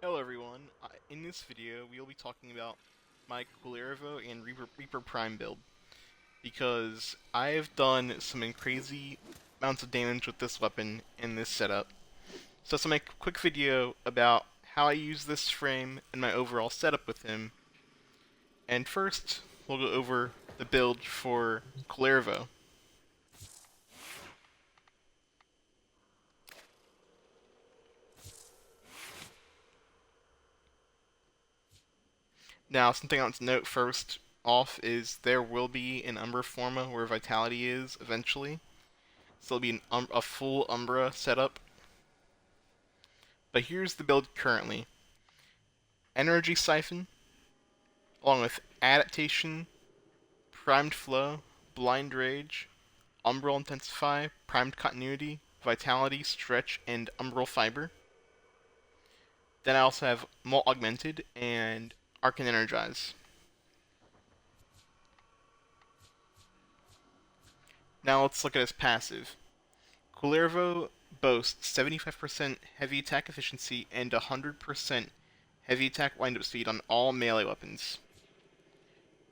Hello everyone, in this video we will be talking about my Kullervo and Reaper Prime build, because I have done some crazy amounts of damage with this weapon in this setup. So I'll make a quick video about how I use this frame and my overall setup with him, and first we'll go over the build for Kullervo. Now, something I want to note first off is there will be an Umbra Forma where Vitality is eventually. So it'll be a full Umbra setup. But here's the build currently. Energy Siphon, along with Adaptation, Primed Flow, Blind Rage, Umbral Intensify, Primed Continuity, Vitality, Stretch, and Umbral Fiber. Then I also have Molt Augmented and Arc and Energize. Now let's look at his passive. Kullervo boasts 75% heavy attack efficiency and 100% heavy attack windup speed on all melee weapons.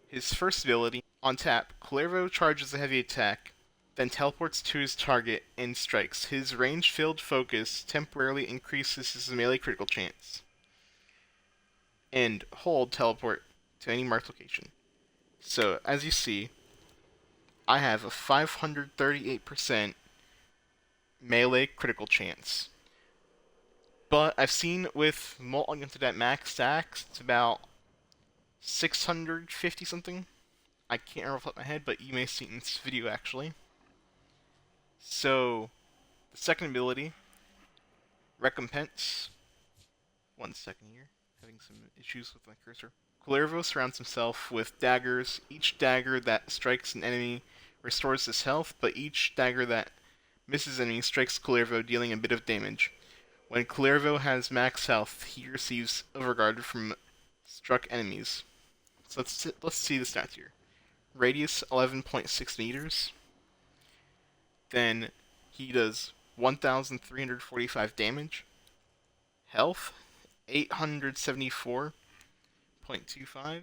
His first ability, on tap, Kullervo charges a heavy attack, then teleports to his target and strikes. His range-filled focus temporarily increases his melee critical chance. And hold teleport to any marked location. So, as you see, I have a 538% melee critical chance. But I've seen with Molt Augmented at max stacks, it's about 650 something. I can't remember off the top of my head, but you may have seen this video actually. So, the second ability, Recompense. 1 second here, having some issues with my cursor. Kullervo surrounds himself with daggers. Each dagger that strikes an enemy restores his health, but each dagger that misses enemy strikes Kullervo, dealing a bit of damage. When Kullervo has max health, he receives Overguard from struck enemies. So let's see the stats here. Radius 11.6 meters. Then he does 1,345 damage. Health 874.25.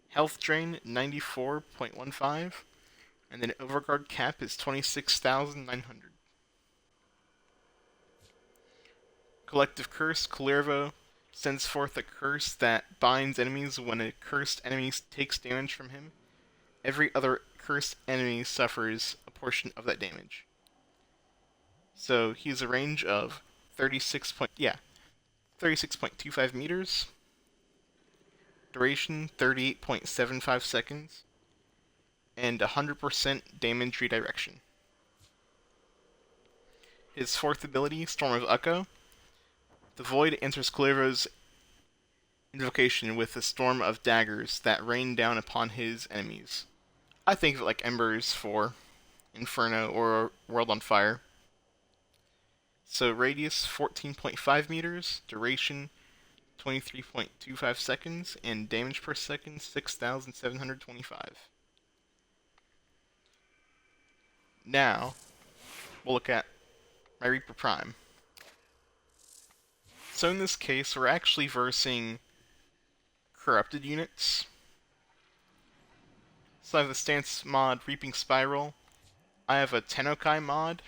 Health drain 94.15. And then Overguard cap is 26,900. Collective Curse, Kullervo sends forth a curse that binds enemies when a cursed enemy takes damage from him. Every other cursed enemy suffers a portion of that damage. So he has a range of 36.25 meters. Duration 38.75 seconds. And 100% damage redirection. His fourth ability, Storm of Echo. The Void answers Kullervo's invocation with a storm of daggers that rain down upon his enemies. I think of it like Embers for Inferno or World on Fire. So radius 14.5 meters, duration 23.25 seconds, and damage per second 6,725. Now, we'll look at my Reaper Prime. So in this case, we're actually versing corrupted units. So I have the stance mod Reaping Spiral. I have a Tennokai mod.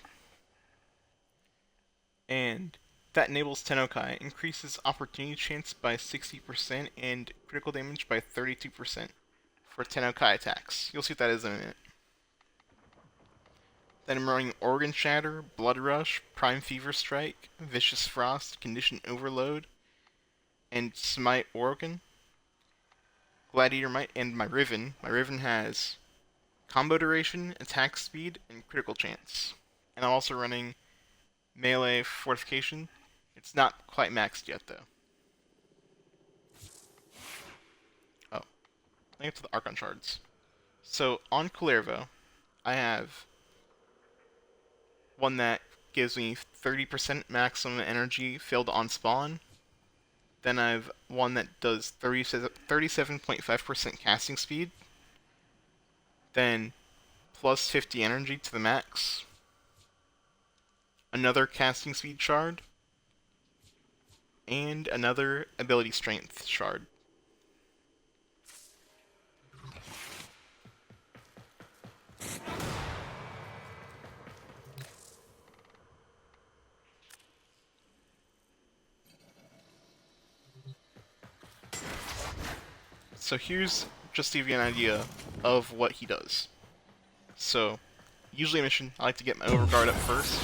And that enables Tennokai. Increases opportunity chance by 60% and critical damage by 32% for Tennokai attacks. You'll see what that is in a minute. Then I'm running Organ Shatter, Blood Rush, Prime Fever Strike, Vicious Frost, Condition Overload, and Smite Organ, Gladiator Might, and my Riven. My Riven has combo duration, attack speed, and critical chance. And I'm also running Melee Fortification. It's not quite maxed yet, though. Oh, let me get to the Archon Shards. So, on Kullervo, I have one that gives me 30% maximum energy filled on spawn. Then I have one that does 37.5% casting speed. Then plus 50 energy to the max. Another casting speed shard. and another ability strength shard. So here's just to give you an idea of what he does. So, usually a mission, I like to get my overguard up first.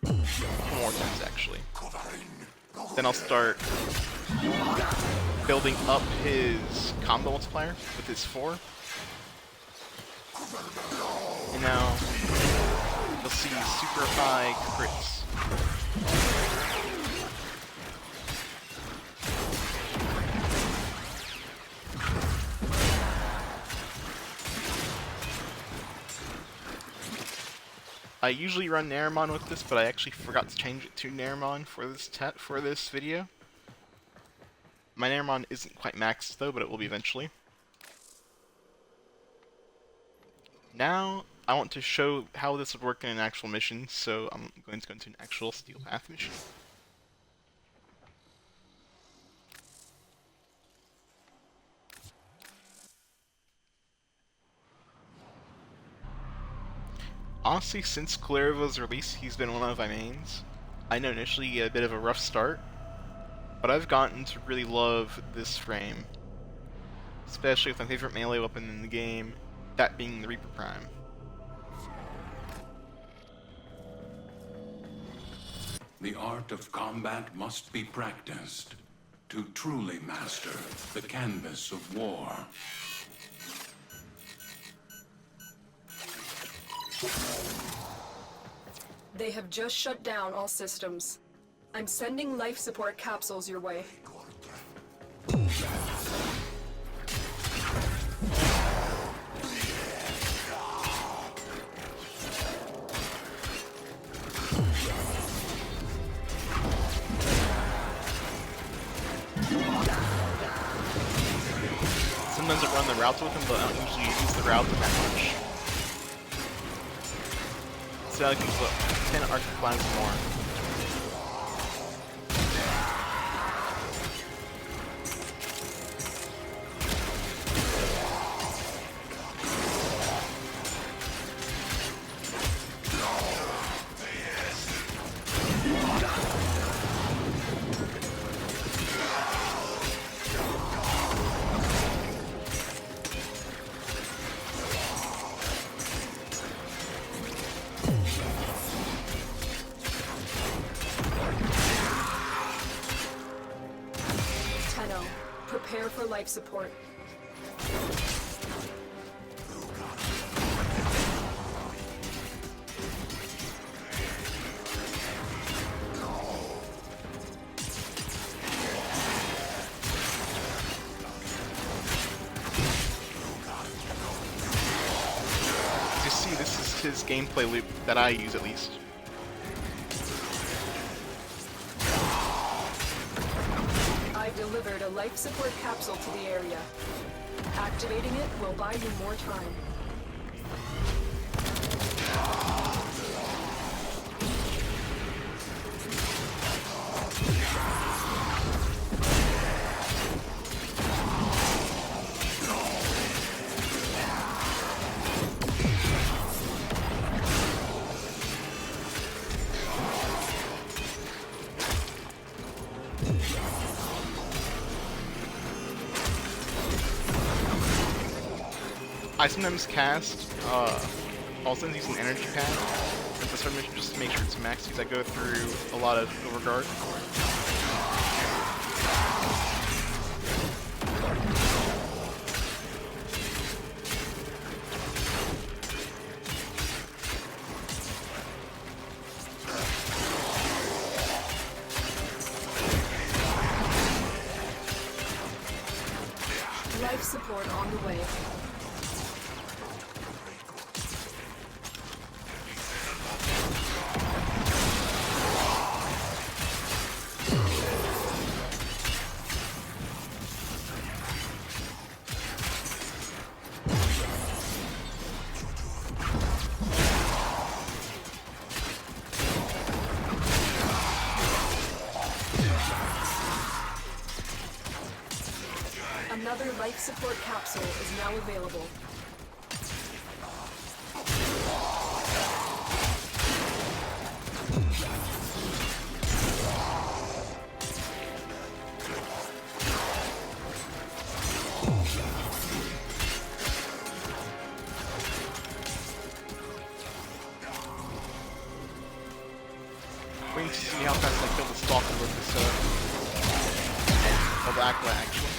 A couple more times actually. Then I'll start building up his combo multiplier with his 4. And now you'll see super high crits. I usually run Naramon with this, but I actually forgot to change it to Naramon for this video. My Naramon isn't quite maxed though, but it will be eventually. Now, I want to show how this would work in an actual mission, so I'm going to go into an actual Steel Path mission. Honestly, since Kullervo's release, he's been one of my mains. I know initially he had a bit of a rough start, but I've gotten to really love this frame. Especially with my favorite melee weapon in the game, that being the Reaper Prime. The art of combat must be practiced to truly master the canvas of war. They have just shut down all systems. I'm sending life support capsules your way. Sometimes I run the routes with him, but I don't usually use the routes that much. So I can put 10 arc plans more. Prepare for life support. As you see, this is his gameplay loop that I use at least. Delivered a life support capsule to the area. Activating it will buy you more time. I sometimes cast, I'll sometimes use an energy pad at the start of the mission just to make sure it's maxed because I go through a lot of overguard. Life support on the way. life support capsule is now available. Waiting to see how fast I kill the stalker with this, the Aquila, actually.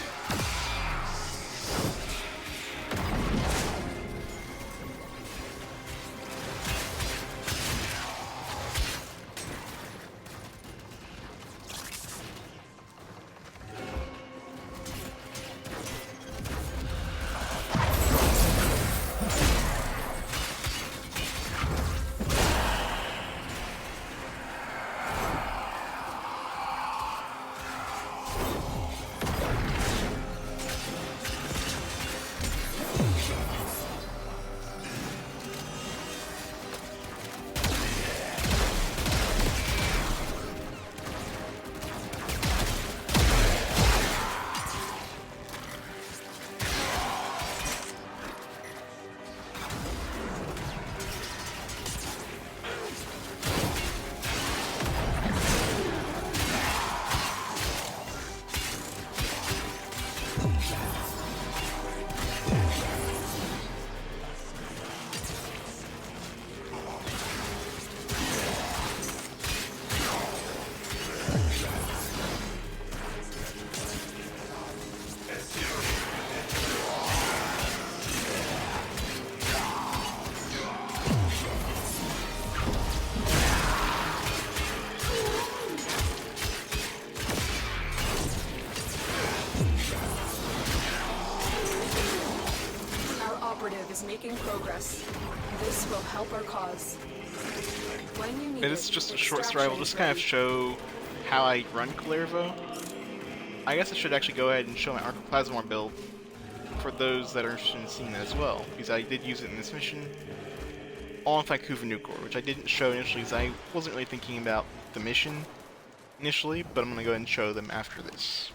Is making progress. This will help our cause. When you need It's just a short story. I will just kind of show how I run Kullervo. I guess I should actually go ahead and show my Archoplasmor build for those that are interested in seeing that as well, because I did use it in this mission on Kullervo Warframe, which I didn't show initially because I wasn't really thinking about the mission initially, but I'm going to go ahead and show them after this.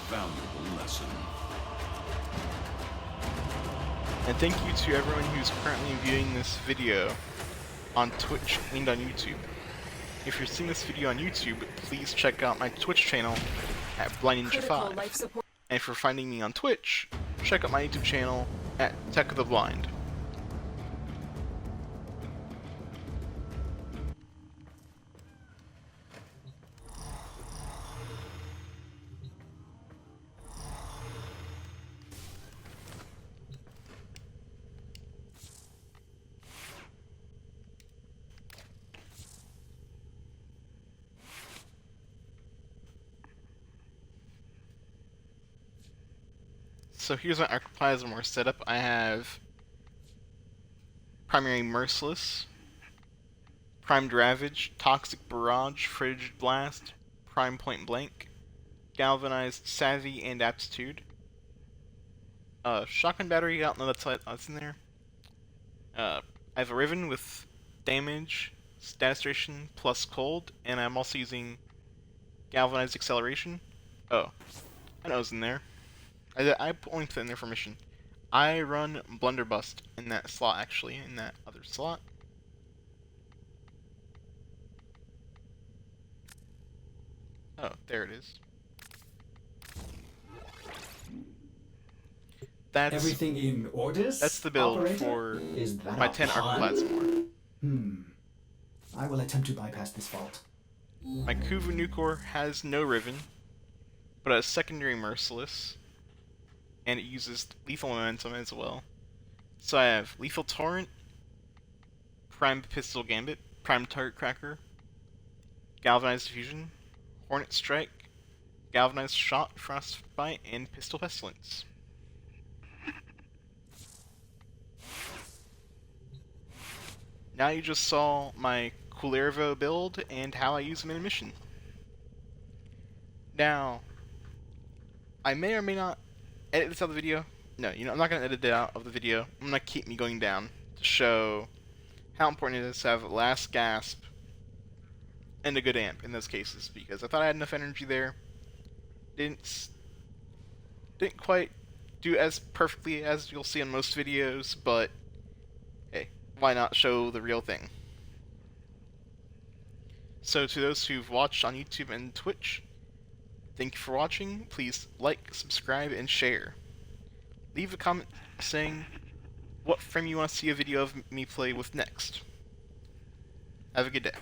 Valuable lesson. And thank you to everyone who's currently viewing this video on Twitch and on YouTube. If you're seeing this video on YouTube, please check out my Twitch channel at BlindNinja5. And if you're finding me on Twitch, check out my YouTube channel at Tech of the Blind. So here's my Archoplasmor setup. I have Primary Merciless, Primed Ravage, Toxic Barrage, Frigid Blast, Prime Point Blank, Galvanized Savvy and Aptitude, Shotgun Battery, I don't know that's in there. I have a Riven with Damage, Statistration, plus Cold, and I'm also using Galvanized Acceleration. Oh, I know it's in there. I only put it in there for mission. I run Blunderbuss in that slot, actually, in that other slot. Oh, there it is. That's everything in orders. That's the build operator? for Is that my a 10 pun? Archoplasmor. I will attempt to bypass this fault. My Kullervo Warframe has no Riven, but a secondary Merciless, and it uses lethal momentum as well. So I have Lethal Torrent, Prime Pistol Gambit, Prime Target Cracker, Galvanized Diffusion, Hornet Strike, Galvanized Shot, Frostbite, and Pistol Pestilence. Now you just saw my Kullervo build and how I use them in a mission. Now, I may or may not edit this out of the video, No, I'm not going to edit it out of the video. I'm going to keep me going down to show how important it is to have last gasp and a good amp in those cases, because I thought I had enough energy there. Didn't quite do as perfectly as you'll see on most videos, but hey, why not show the real thing? So to those who've watched on YouTube and Twitch, thank you for watching. Please like, subscribe, and share. Leave a comment saying what frame you want to see a video of me play with next. Have a good day.